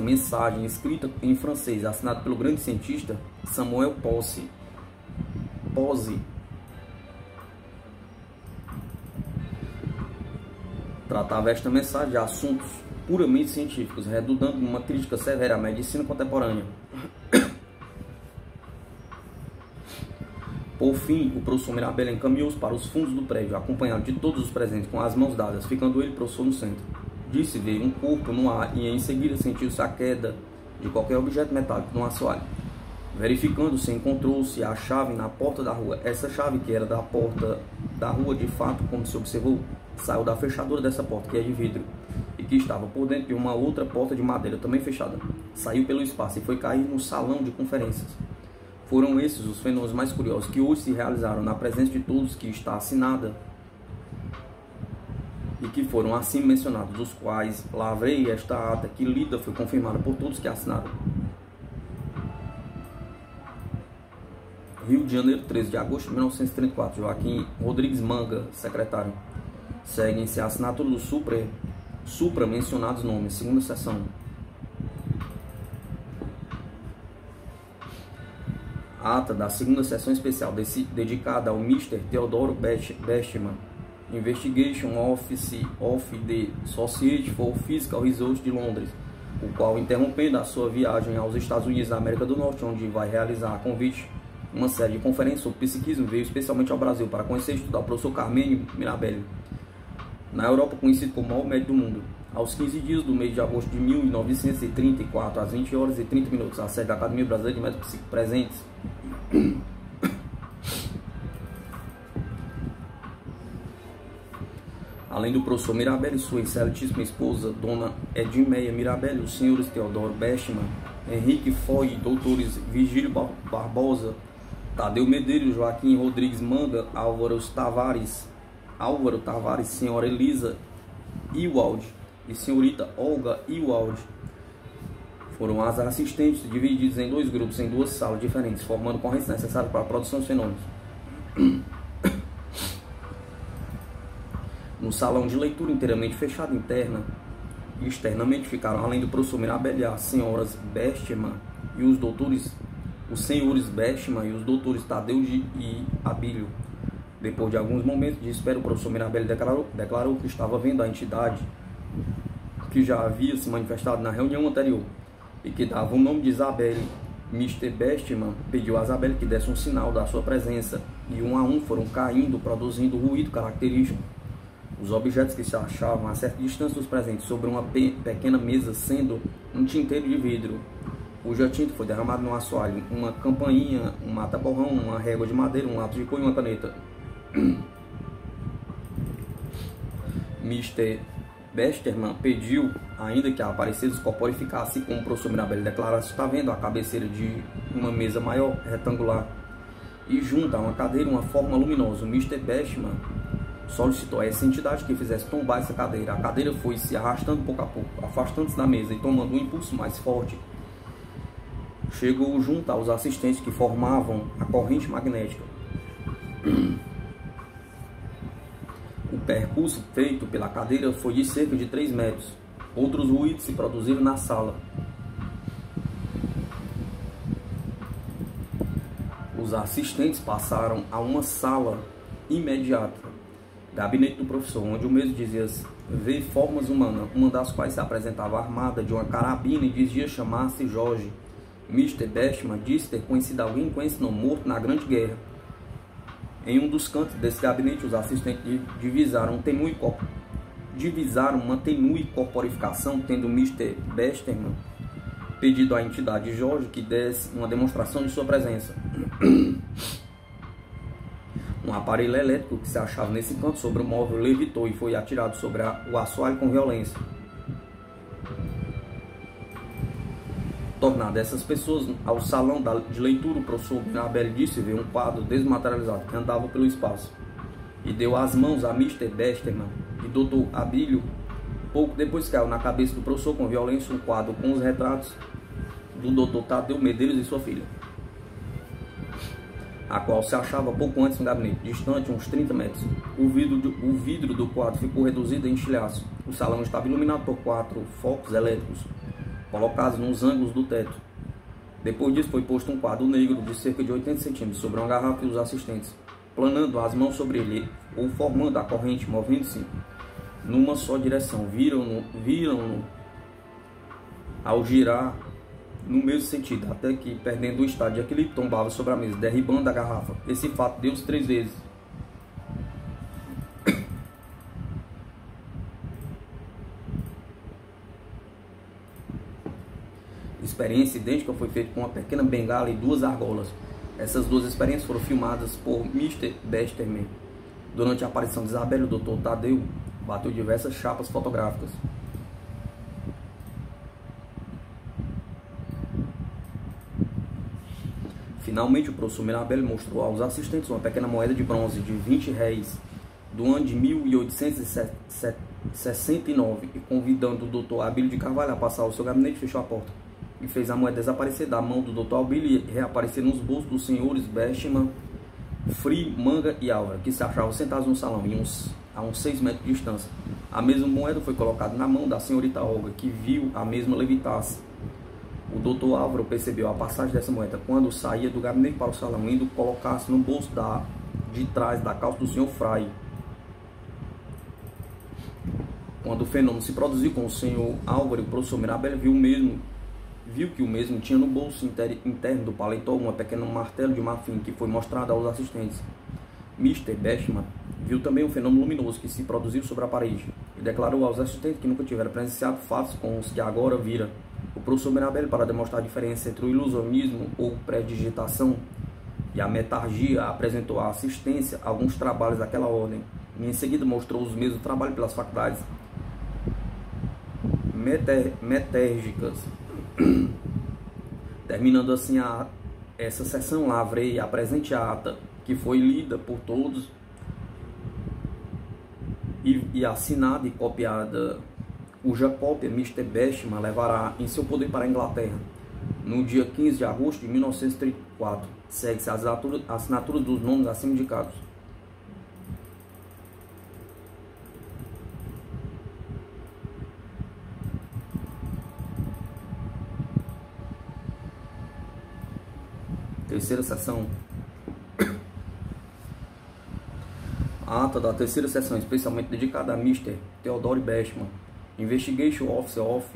Speaker 1: mensagem escrita em francês, assinada pelo grande cientista Samuel Pose. Tratava esta mensagem de assuntos puramente científicos, redundando numa crítica severa à medicina contemporânea. Por fim, o professor Mirabelle encaminhou-se para os fundos do prédio, acompanhado de todos os presentes com as mãos dadas, ficando ele, professor, no centro. Disse ver um corpo no ar e em seguida sentiu-se a queda de qualquer objeto metálico no assoalho. Verificando-se, encontrou-se a chave na porta da rua. Essa chave, que era da porta da rua de fato, como se observou, saiu da fechadura dessa porta, que é de vidro, e que estava por dentro de uma outra porta de madeira, também fechada. Saiu pelo espaço e foi cair no salão de conferências. Foram esses os fenômenos mais curiosos que hoje se realizaram na presença de todos, que está assinada e que foram assim mencionados, dos quais lavrei esta ata que lida foi confirmada por todos que assinaram. Rio de Janeiro, 13 de agosto de 1934, Joaquim Rodrigues Manga, secretário. Seguem-se a assinatura do supra mencionados nomes, segunda seção. Ata da segunda sessão especial dedicada ao Mr. Theodore Bestman, Investigation Office of the Society for Physical Research de Londres, o qual, interrompendo a sua viagem aos Estados Unidos da América do Norte, onde vai realizar a convite uma série de conferências sobre psiquismo, veio especialmente ao Brasil para conhecer e estudar o professor Carmênio Mirabelle, na Europa conhecido como o maior médico do mundo. Aos 15 dias do mês de agosto de 1934, às 20 horas e 30 minutos, a sede da Academia Brasileira de Médicos Psíquicos presentes. Além do professor Mirabelle e sua excelentíssima esposa, dona Edmeia Mirabelle, os senhores Teodoro Bestman, Henrique Foy, doutores Vigílio Barbosa, Tadeu Medeiros, Joaquim Rodrigues Manga, Álvaro Tavares, senhora Elisa Ewald e senhorita Olga Ewald, foram as assistentes divididos em 2 grupos em 2 salas diferentes, formando correntes necessárias para a produção dos fenômenos. No salão de leitura inteiramente fechado interna, externamente ficaram, além do professor Mirabelli, as senhoras Bestman e os doutores, os senhores Bestman e os doutores Tadeu e Abílio. Depois de alguns momentos de espera, o professor Mirabelli declarou que estava vendo a entidade que já havia se manifestado na reunião anterior e que dava o nome de Isabelle. Mr. Bestman pediu a Isabelle que desse um sinal da sua presença e um a um foram caindo, produzindo ruído característico. Os objetos que se achavam a certa distância dos presentes sobre uma pequena mesa, sendo um tinteiro de vidro, cuja tinta foi derramada no assoalho, uma campainha, um mata-borrão, uma régua de madeira, um lápis de cor e uma caneta. Mr. Besterman pediu ainda que a aparecida corporificasse, como o professor Mirabelli declarasse, está vendo a cabeceira de uma mesa maior, retangular, e junto a uma cadeira uma forma luminosa. O Mr. Besterman solicitou a essa entidade que fizesse tombar essa cadeira. A cadeira foi se arrastando pouco a pouco, afastando-se da mesa e tomando um impulso mais forte. Chegou junto aos assistentes que formavam a corrente magnética. O percurso feito pela cadeira foi de cerca de 3 metros. Outros ruídos se produziram na sala. Os assistentes passaram a uma sala imediata, gabinete do professor, onde o mesmo dizia ver formas humanas, uma das quais se apresentava armada de uma carabina e dizia chamar-se Jorge. Mr. Bestman disse ter conhecido alguém com esse nome morto na Grande Guerra. Em um dos cantos desse gabinete, os assistentes divisaram uma tenue corporificação, tendo Mr. Besterman pedido à entidade Jorge que desse uma demonstração de sua presença. Um aparelho elétrico que se achava nesse canto sobre o móvel levitou e foi atirado sobre o assoalho com violência. Tornado essas pessoas ao salão de leitura, o professor Mirabelli disse ver um quadro desmaterializado que andava pelo espaço e deu as mãos a Mr. Besterman e Dr. Abílio. Pouco depois caiu na cabeça do professor com violência um quadro com os retratos do Dr. Tadeu Medeiros e sua filha, a qual se achava pouco antes no gabinete, distante uns 30 metros. O vidro do quadro ficou reduzido em estilhaço. O salão estava iluminado por 4 focos elétricos colocados nos ângulos do teto. Depois disso foi posto um quadro negro de cerca de 80 centímetros sobre uma garrafa e os assistentes, planando as mãos sobre ele ou formando a corrente, movendo-se numa só direção. Viram-no ao girar no mesmo sentido, até que, perdendo o estado de equilíbrio, tombava sobre a mesa, derribando a garrafa. Esse fato deu-se 3 vezes. Experiência idêntica foi feita com uma pequena bengala e 2 argolas. Essas 2 experiências foram filmadas por Mr. Besterman. Durante a aparição de Isabelle, o Dr. Tadeu bateu diversas chapas fotográficas. Finalmente, o professor Mirabelli mostrou aos assistentes uma pequena moeda de bronze de 20 réis do ano de 1869 e, convidando o Dr. Abílio de Carvalho a passar ao seu gabinete, fechou a porta e fez a moeda desaparecer da mão do Dr. Abílio e reaparecer nos bolsos dos senhores Bestman, Free, Manga e Álvaro, que se achavam sentados no salão a uns 6 metros de distância. A mesma moeda foi colocada na mão da senhorita Olga, que viu a mesma levitar-se. O Dr. Álvaro percebeu a passagem dessa moeda quando saía do gabinete para o salão, indo colocar-se no bolso de trás da calça do senhor Frei. Quando o fenômeno se produziu com o senhor Álvaro, o professor Mirabelli viu que o mesmo tinha no bolso interno do paletó um pequeno martelo de marfim que foi mostrado aos assistentes. Mr. Bestman viu também um fenômeno luminoso que se produziu sobre a parede e declarou aos assistentes que nunca tiveram presenciado fatos com os que agora vira. O professor Mirabelli, para demonstrar a diferença entre o ilusionismo ou predigitação e a metargia, apresentou à assistência alguns trabalhos daquela ordem e em seguida mostrou os mesmos trabalhos pelas faculdades metérgicas. Terminando assim essa sessão, lavrei a presente ata, que foi lida por todos e assinada e copiada, cuja cópia Mr. Bestman levará em seu poder para a Inglaterra no dia 15 de agosto de 1934. Segue-se as assinaturas dos nomes acima indicados. terceira sessão. A ata da terceira sessão, especialmente dedicada a Mr. Theodore Bestman, Investigation Officer of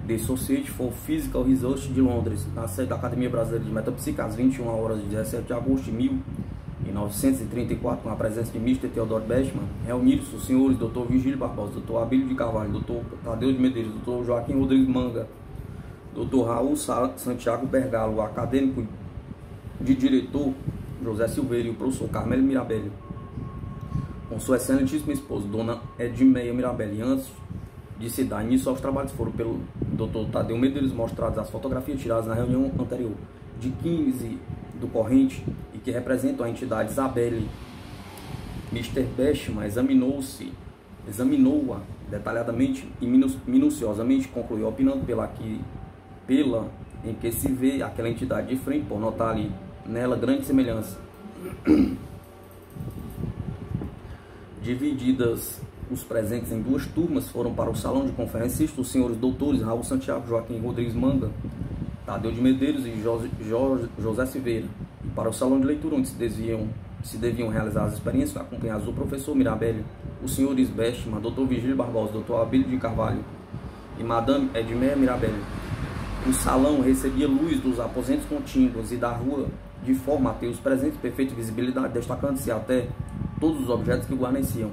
Speaker 1: the Society for Physical Research de Londres, na sede da Academia Brasileira de Metapsíquica, às 21 horas de 17 de agosto de 1934, com a presença de Mr. Theodore Bestman, reuniram-se os senhores Dr. Vigílio Barbosa, Dr. Abílio de Carvalho, Dr. Tadeu de Medeiros, Dr. Joaquim Rodrigues Manga, Dr. Raul Santiago Bergalo, o acadêmico de diretor José Silveira e o professor Carmelo Mirabelli, com sua excelentíssima esposa, Dona Edmeia Mirabelli. Antes de se dar início aos trabalhos, foram pelo Dr. Tadeu Medeiros mostradas as fotografias tiradas na reunião anterior, de 15 do corrente, e que representam a entidade Isabelle. Mr. Bestman examinou-a detalhadamente e minuciosamente, concluiu, opinando pela em que se vê aquela entidade de frente, por notar ali nela grande semelhança. Divididas os presentes em duas turmas, foram para o salão de conferencistas os senhores doutores Raul Santiago, Joaquim Rodrigues Manga, Tadeu de Medeiros e José Silveira, e para o salão de leitura, onde se deviam realizar as experiências, acompanhados do professor Mirabelli, os senhores Bestman, Dr. Vigílio Barbosa, Dr. Abílio de Carvalho e Madame Edmeia Mirabelli. O salão recebia luz dos aposentos contíguos e da rua, de forma a ter os presentes perfeita visibilidade, destacando-se até todos os objetos que o guarneciam.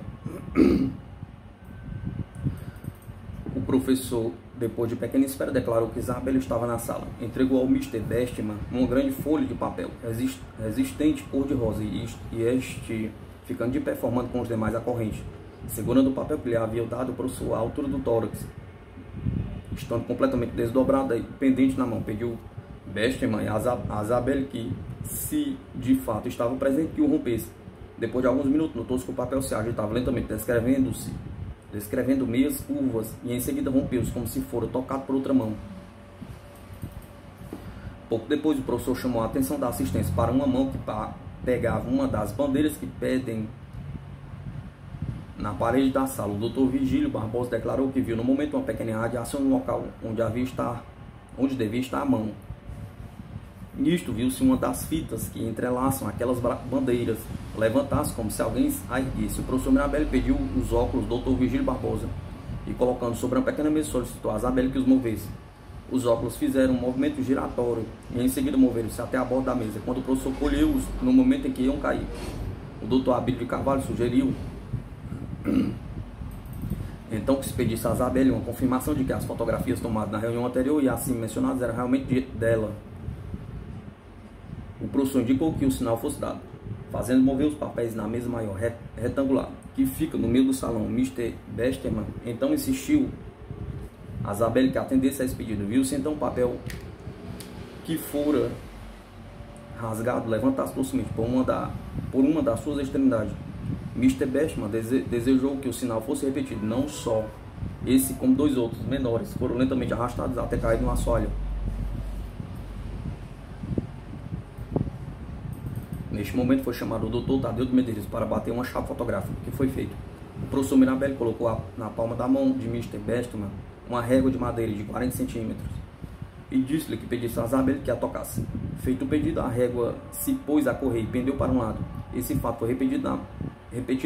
Speaker 1: O professor, depois de pequena espera, declarou que Isabelle estava na sala. Entregou ao Mr. Bestman uma grande folha de papel resistente cor-de-rosa, e este, ficando de pé, formando com os demais a corrente, segurando o papel que lhe havia dado para sua altura do tórax, estando completamente desdobrada e pendente na mão. Pediu Bestman a Isabelle que, se de fato estava presente, que o rompesse. Depois de alguns minutos, notou-se que o papel se agitava lentamente, descrevendo meias curvas, e em seguida rompeu-se, como se fora tocado por outra mão. Pouco depois, o professor chamou a atenção da assistência para uma mão que pegava uma das bandeiras que pedem na parede da sala. O Dr. Vigílio Barbosa declarou que viu no momento uma pequena radiação no local onde devia estar a mão. Nisto, viu-se uma das fitas que entrelaçam aquelas bandeiras levantar-se como se alguém a erguesse. O professor Mirabelli pediu os óculos do Dr. Vigílio Barbosa e, colocando sobre uma pequena mesa, solicitou a Isabelle que os movesse. Os óculos fizeram um movimento giratório e em seguida moveram-se até a borda da mesa, quando o professor colheu-os no momento em que iam cair. O Dr. Abílio de Carvalho sugeriu então que se pedisse a Isabelle uma confirmação de que as fotografias tomadas na reunião anterior e assim mencionadas eram realmente dela. O professor indicou que o sinal fosse dado, fazendo mover os papéis na mesa maior retangular, que fica no meio do salão. Mr. Bestman então insistiu a Isabelle que atendesse a esse pedido. Viu-se então o papel que fora rasgado levantar-se docemente por uma das suas extremidades. Mr. Bestman desejou que o sinal fosse repetido. Não só esse, como dois outros menores foram lentamente arrastados até cair no assoalho. Neste momento foi chamado o Dr. Tadeu de Medeiros para bater uma chapa fotográfica, que foi feito. O professor Mirabelli colocou na palma da mão de Mr. Bestman uma régua de madeira de 40 centímetros e disse-lhe que pedisse a Isabelle que a tocasse. Feito o pedido, a régua se pôs a correr e pendeu para um lado. Esse fato foi repetido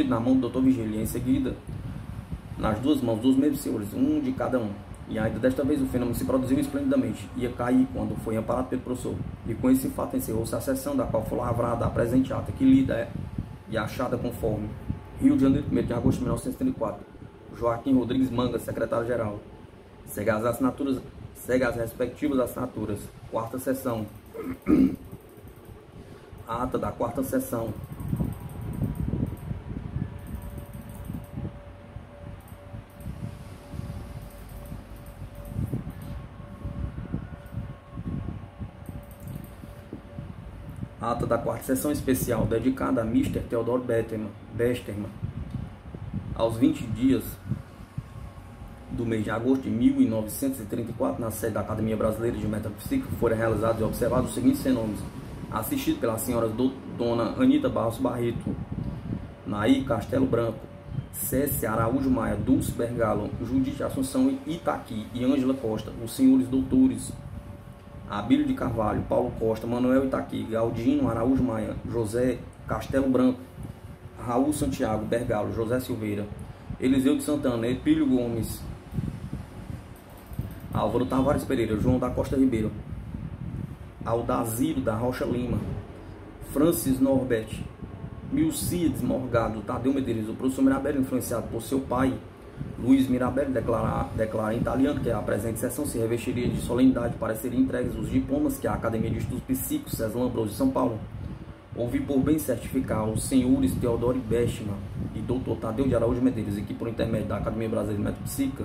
Speaker 1: na mão do Dr. Vigílio e em seguida nas duas mãos dos mesmos senhores, um de cada um. E ainda desta vez o fenômeno se produziu esplendidamente. Ia cair quando foi amparado pelo professor. E com esse fato encerrou-se a sessão da qual foi lavrada a presente ata, que lida e achada conforme. Rio de Janeiro, 1º de agosto de 1934. Joaquim Rodrigues Manga, secretário-geral. Segue as respectivas assinaturas. Quarta sessão. Ata da quarta sessão. Ata da quarta sessão especial, dedicada a Mr. Theodore Bestman. Aos 20 dias do mês de agosto de 1934, na sede da Academia Brasileira de Metapsíquica, foram realizados e observados os seguintes fenômenos, assistido pelas senhoras Dona Anita Barros Barreto, Naí Castelo Branco, Cécia Araújo Maia, Dulce Bergalo, Judite Assunção Itaqui e Ângela Costa, os senhores doutores Abílio de Carvalho, Paulo Costa, Manuel Itaqui, Galdino Araújo Maia, José Castelo Branco, Raul Santiago, Bergalo, José Silveira, Eliseu de Santana, Epílio Gomes, Álvaro Tavares Pereira, João da Costa Ribeiro, Aldaziro da Rocha Lima, Francis Norbert, Milcides Morgado, Tadeu Medeiros. O professor Mirabelli, influenciado por seu pai, Luiz Mirabelli, declara em italiano que a presente sessão se revestiria de solenidade para serem entregues os diplomas que a Academia de Estudos Psíquicos César Lambrosio de São Paulo ouvi por bem certificar aos senhores Teodoro Bestman e Dr. Tadeu de Araújo Medeiros, e que por intermédio da Academia Brasileira de Metapsíquica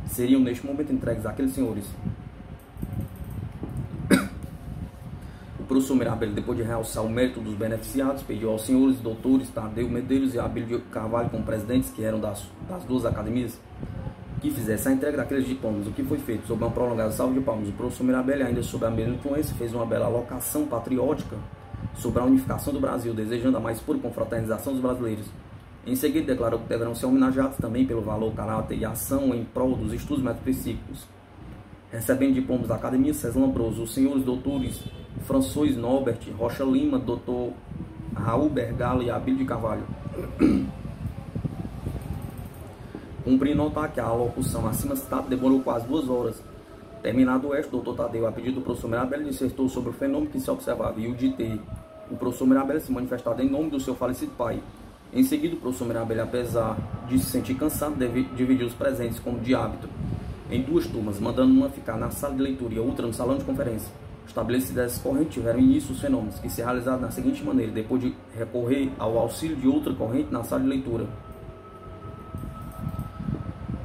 Speaker 1: seriam neste momento entregues àqueles senhores. O professor Mirabelli, depois de realçar o mérito dos beneficiados, pediu aos senhores doutores Tadeu Medeiros e Abílio de Carvalho, como presidentes que eram das duas academias, que fizesse a entrega daqueles diplomas, o que foi feito. Sob uma prolongada salva de palmas, o professor Mirabelli, ainda sob a mesma influência, fez uma bela alocação patriótica sobre a unificação do Brasil, desejando a mais pura confraternização dos brasileiros. Em seguida, declarou que deverão ser homenageados também pelo valor, caráter e ação em prol dos estudos metapsíquicos. Recebendo diplomas da Academia César Lambrosio, os senhores doutores François Norbert, Rocha Lima, Dr. Raul Bergalo e Abílio de Carvalho. Cumpri notar que a alocução acima citada demorou quase 2 horas. Terminado o resto, o Dr. Tadeu, a pedido do professor Mirabelli, dissertou sobre o fenômeno que se observava e o de ter o professor Mirabelli se manifestado em nome do seu falecido pai. Em seguida, o professor Mirabelli, apesar de se sentir cansado, dividiu os presentes, como de hábito, em 2 turmas, mandando uma ficar na sala de leitura e a outra no salão de conferência. Estabelecidas essas correntes, tiveram início os fenômenos, que se realizaram da seguinte maneira: depois de recorrer ao auxílio de outra corrente na sala de leitura,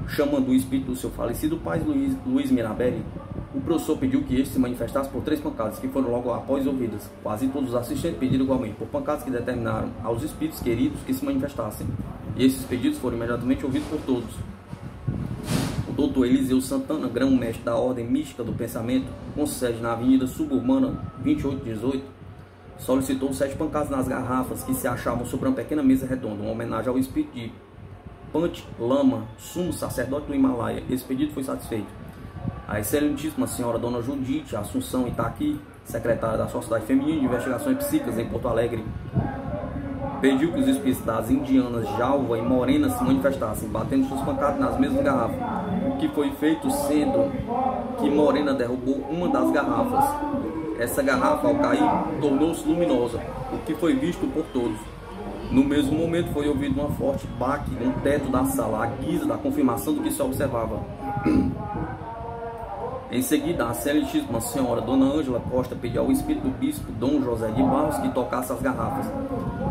Speaker 1: chamando o espírito do seu falecido pai, Luiz Mirabelli, o professor pediu que este se manifestasse por 3 pancadas, que foram logo após ouvidas. Quase todos os assistentes pediram igualmente por pancadas, que determinaram aos espíritos queridos que se manifestassem, e esses pedidos foram imediatamente ouvidos por todos. O doutor Eliseu Santana, grão-mestre da Ordem Mística do Pensamento, com sede na Avenida Suburbana 2818, solicitou 7 pancadas nas garrafas que se achavam sobre uma pequena mesa redonda, uma homenagem ao espírito de Panch Lama, sumo sacerdote do Himalaia. Esse pedido foi satisfeito. A excelentíssima senhora Dona Judite Assunção Itaqui, secretária da Sociedade Feminina de Investigações Psíquicas em Porto Alegre, pediu que os espíritos das indianas Jalva e Morena se manifestassem, batendo suas pancadas nas mesmas garrafas, o que foi feito, sendo que Morena derrubou uma das garrafas. Essa garrafa, ao cair, tornou-se luminosa, o que foi visto por todos. No mesmo momento foi ouvido uma forte baque no teto da sala, à guisa da confirmação do que se observava. Em seguida, a excelentíssima senhora Dona Ângela Costa pediu ao espírito do bispo Dom José de Barros que tocasse as garrafas.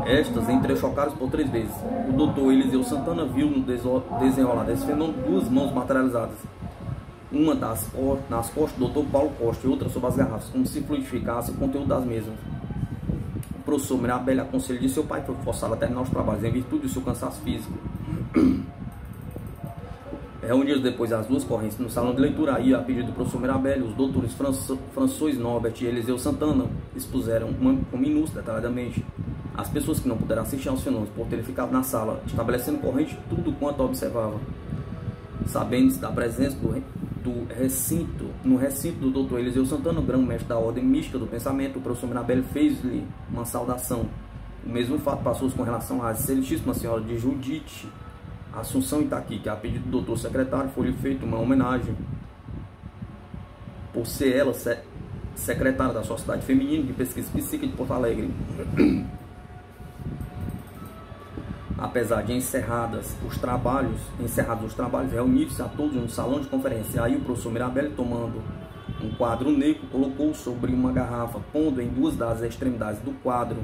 Speaker 1: Estas entrechocaram por 3 vezes. O doutor Eliseu Santana viu no desenrolar desse fenômeno 2 mãos materializadas. Uma nas costas do doutor Paulo Costa e outra sobre as garrafas, como se fluidificasse o conteúdo das mesmas. O professor Mirabelli, a conselho de seu pai, foi forçado a terminar os trabalhos em virtude do seu cansaço físico. Reunidos depois as 2 correntes no salão de leitura, aí, a pedido do professor Mirabelli, os doutores François Norbert e Eliseu Santana expuseram com minúcia, detalhadamente, as pessoas que não puderam assistir aos fenômenos por terem ficado na sala, estabelecendo corrente tudo quanto observava. Sabendo-se da presença no recinto do doutor Eliseu Santana, o grão-mestre da Ordem Mística do Pensamento, o professor Mirabelli fez-lhe uma saudação. O mesmo fato passou-se com relação à excelentíssima senhora de Judite Assunção Itaqui, que a pedido do doutor secretário foi-lhe feita uma homenagem por ser ela secretária da Sociedade Feminina de Pesquisa Psíquica de Porto Alegre. Apesar de encerrados os trabalhos, reuniram-se a todos no salão de conferência. Aí o professor Mirabelli, tomando um quadro negro, colocou sobre uma garrafa, pondo em 2 das extremidades do quadro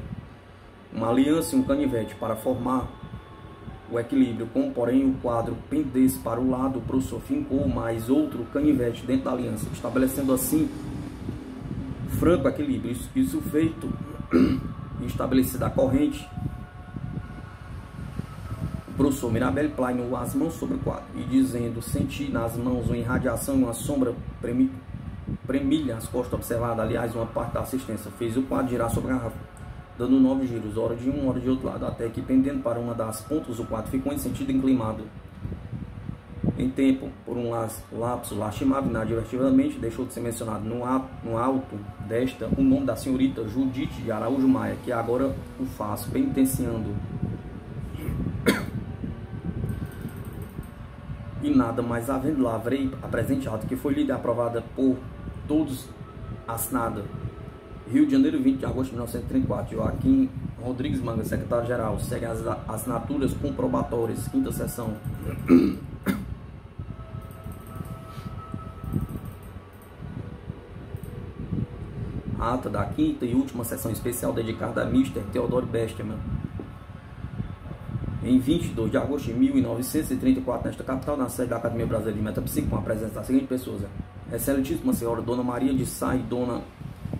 Speaker 1: uma aliança e um canivete para formar o equilíbrio. Como, porém, o quadro pendesse para o lado, o professor fincou mais outro canivete dentro da aliança, estabelecendo assim franco equilíbrio. Isso feito e estabelecida a corrente, o professor Mirabelli planeou as mãos sobre o quadro e, dizendo sentir nas mãos uma irradiação e uma sombra premilha as costas observadas, aliás, uma parte da assistência, fez o quadro girar sobre a garrafa, dando 9 giros, hora de um, hora de outro lado, até que, pendendo para uma das pontas, o quadro ficou em sentido inclinado. em tempo, por um lapso lastimável, inadvertidamente, deixou de ser mencionado no auto desta o nome da senhorita Judite de Araújo Maia, que agora o faço, penitenciando. E nada mais havendo, lavrei a presente ata, que foi lida e aprovada por todos, assinada. Rio de Janeiro, 20 de agosto de 1934, Joaquim Rodrigues Manga, secretário-geral. Segue as assinaturas comprobatórias, quinta sessão. A ata da quinta e última sessão especial dedicada a Mr. Theodore Besterman. Em 22 de agosto de 1934, nesta capital, na sede da Academia Brasileira de Metapsíquica, com a presença das seguintes pessoas: Excelentíssima Senhora Dona Maria de Sá e Dona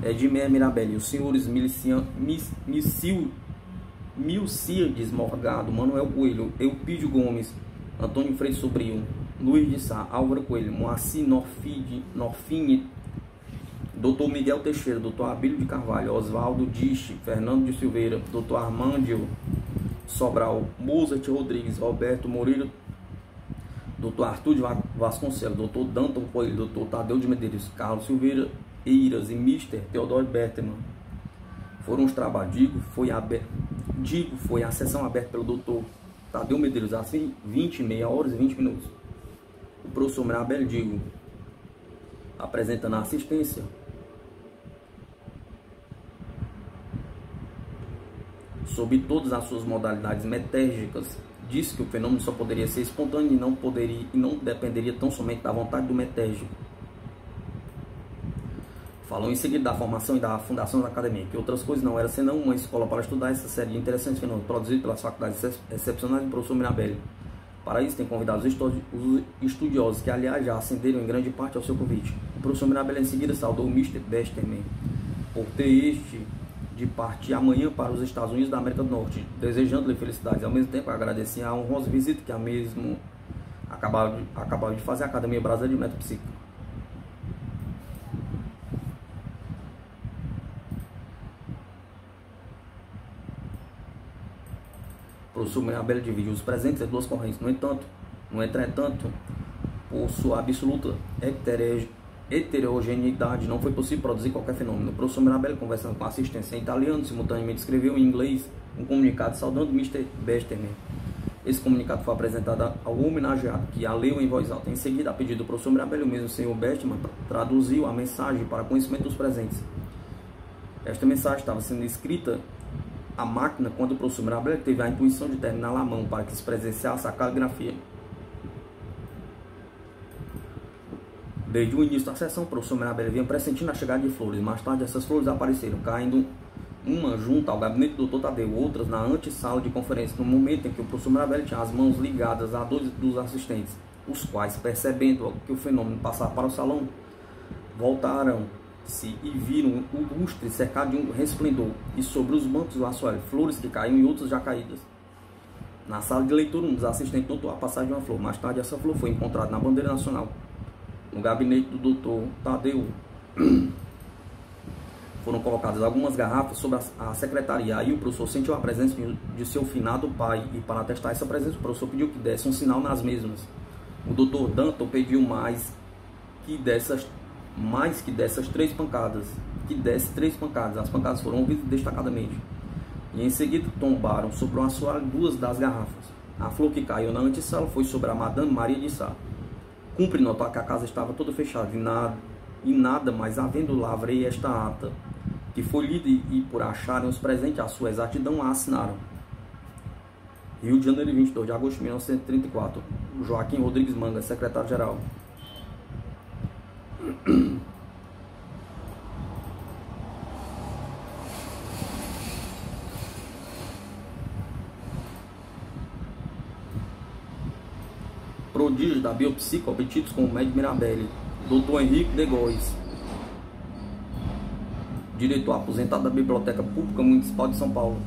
Speaker 1: Edmé Mirabelli, os senhores Milcíades Morgado, Manuel Coelho, Eupídio Gomes, Antônio Freire Sobrinho, Luiz de Sá, Álvaro Coelho, Moacir Norfini, Dr. Miguel Teixeira, Dr. Abílio de Carvalho, Oswaldo Diche, Fernando de Silveira, Dr. Armândio Sobral, Mozart Rodrigues, Roberto Moreira, Dr. Arthur de Vasconcelos, Dr. Danton Coelho, Dr. Tadeu de Medeiros, Carlos Silveira Eiras e Mr. Theodore Besterman. Foram os trabalhos. Foi a sessão aberta pelo Dr. Tadeu Medeiros, assim, 20h, 20h20. O professor Mirabelli, digo, apresentando a assistência. Sob todas as suas modalidades metérgicas, disse que o fenômeno só poderia ser espontâneo e não dependeria tão somente da vontade do metérgico. Falou em seguida da formação e da fundação da academia, que outras coisas não era senão uma escola para estudar essa série de interessantes fenômenos produzidos pelas faculdades excepcionais do professor Mirabelli. Para isso, tem convidado os estudiosos, que aliás já ascenderam em grande parte ao seu convite. O professor Mirabelli em seguida saudou o Mr. Besterman por ter este de partir amanhã para os Estados Unidos da América do Norte, desejando-lhe felicidades. Ao mesmo tempo, agradecia a honrosa visita que a mesmo acabava de fazer à Academia Brasileira de Metapsíquica. O professor Mirabelli dividiu os presentes em duas correntes. No entretanto, por sua absoluta heterogeneidade, não foi possível produzir qualquer fenômeno. O professor Mirabelli, conversando com a assistência em italiano, simultaneamente escreveu em inglês um comunicado saudando Mr. Besterman. Esse comunicado foi apresentado ao homenageado, que a leu em voz alta. Em seguida, a pedido do professor Mirabelli, o mesmo senhor Besterman traduziu a mensagem para conhecimento dos presentes. Esta mensagem estava sendo escrita à máquina quando o professor Mirabelli teve a intuição de terminá-la à mão para que se presenciasse a caligrafia. Desde o início da sessão, o professor Mirabelli vinha pressentindo a chegada de flores. Mais tarde, essas flores apareceram, caindo uma junto ao gabinete do Dr. Tadeu, outras na antessala de conferência, no momento em que o professor Mirabelli tinha as mãos ligadas a dois dos assistentes, os quais, percebendo que o fenômeno passava para o salão, voltaram-se e viram o lustre cercado de um resplendor, e sobre os bancos do assoalho, flores que caíam e outras já caídas. Na sala de leitura, um dos assistentes notou a passagem de uma flor. Mais tarde, essa flor foi encontrada na bandeira nacional. No gabinete do Dr. Tadeu foram colocadas algumas garrafas sobre a secretaria. Aí o professor sentiu a presença de seu finado pai, e para atestar essa presença, o professor pediu que desse um sinal nas mesmas. O Dr. Danton pediu mais que dessas 3 pancadas, que desse 3 pancadas. As pancadas foram ouvidas destacadamente, e em seguida tombaram sobre o assoalho 2 das garrafas. A flor que caiu na antessala foi sobre a Madame Maria de Sá. Cumpre notar que a casa estava toda fechada e nada mais havendo, lavrei esta ata, que foi lida e por acharem os presentes a sua exatidão a assinaram. Rio de Janeiro, 22 de agosto de 1934. Joaquim Rodrigues Manga, secretário-geral. Prodígios da biopsica obtidos com o médico Mirabelli. Dr. Henrique de Góes, diretor aposentado da Biblioteca Pública Municipal de São Paulo.